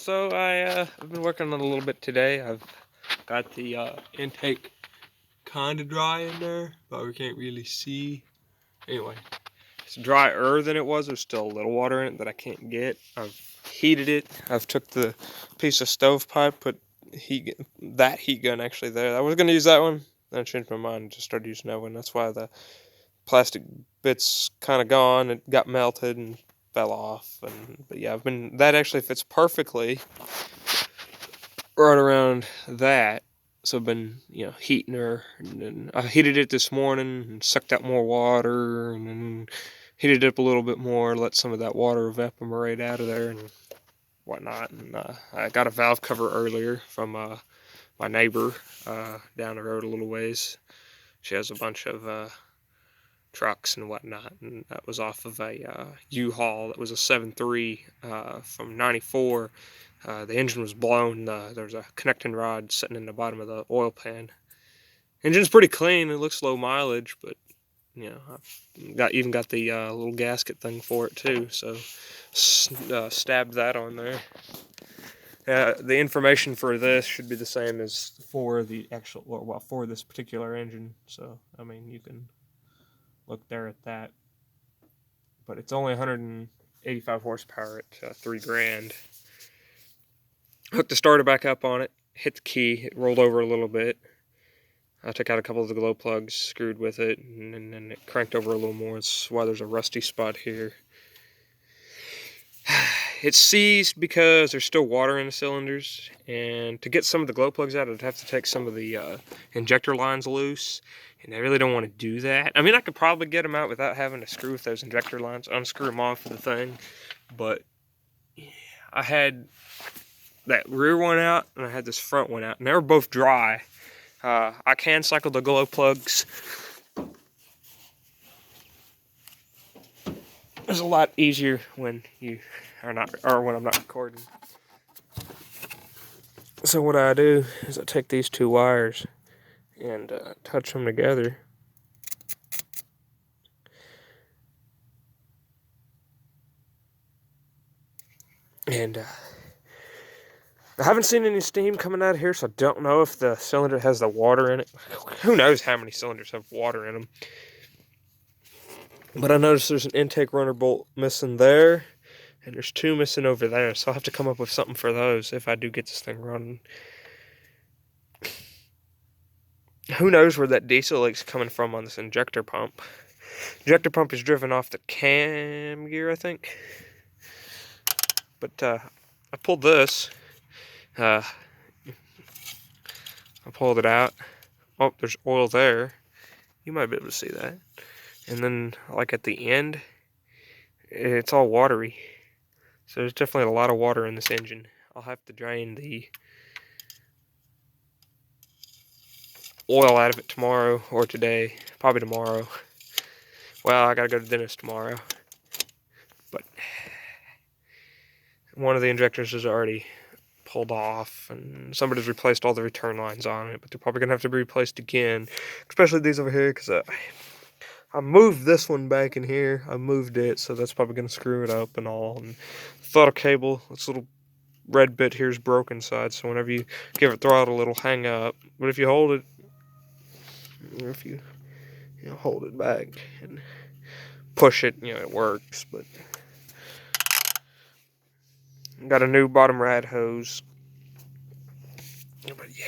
So I've been working on it a little bit today. I've got the intake kind of dry in there, but we can't really see. Anyway, it's drier than it was. There's still a little water in it that I can't get. I've heated it. I've took the piece of stovepipe, put that heat gun actually there. I was gonna use that one, then I changed my mind and just started using that one. That's why the plastic bits kind of gone. It got melted and fell off. But yeah, that actually fits perfectly right around that. So I've been, heating her, and then I heated it this morning and sucked out more water, and then heated it up a little bit more, let some of that water evaporate out of there and whatnot. And I got a valve cover earlier from my neighbor down the road a little ways. She has a bunch of trucks and whatnot, and that was off of a U-Haul. That was a 7.3 from '94. The engine was blown. There was a connecting rod sitting in the bottom of the oil pan. Engine's pretty clean. It looks low mileage, but I've even got the little gasket thing for it too. So stabbed that on there. The information for this should be the same as for the actual, well, for this particular engine. So I mean, you can look there at that. But it's only 185 horsepower at 3 grand. Hooked the starter back up on it, hit the key, it rolled over a little bit. I took out a couple of the glow plugs, screwed with it, and then it cranked over a little more. That's why there's a rusty spot here. It's seized because there's still water in the cylinders, and to get some of the glow plugs out, I'd have to take some of the injector lines loose, and I really don't want to do that. I mean, I could probably get them out without having to screw with those injector lines, unscrew them off of the thing, but I had that rear one out, and I had this front one out, and they were both dry. I can cycle the glow plugs. It's a lot easier when you are not, or when I'm not recording. So what I do is I take these two wires and touch them together. And I haven't seen any steam coming out of here, so I don't know if the cylinder has the water in it. Who knows how many cylinders have water in them. But I noticed there's an intake runner bolt missing there, and there's 2 missing over there, so I'll have to come up with something for those if I do get this thing running. Who knows where that diesel leak's coming from on this injector pump. Injector pump is driven off the cam gear, I think. But I pulled this. I pulled it out. Oh, there's oil there. You might be able to see that. And then, like at the end, it's all watery. So there's definitely a lot of water in this engine. I'll have to drain the oil out of it tomorrow or today. Probably tomorrow. Well, I gotta go to the dentist tomorrow. But one of the injectors is already pulled off, and somebody's replaced all the return lines on it, but they're probably gonna have to be replaced again, especially these over here, because I moved this one back in here. I moved it, so that's probably gonna screw it up and all. And throttle cable, this little red bit here is broken side, so whenever you give it throttle, it'll hang up. But if you hold it, or if you hold it back and push it, it works. But got a new bottom rad hose. But yeah.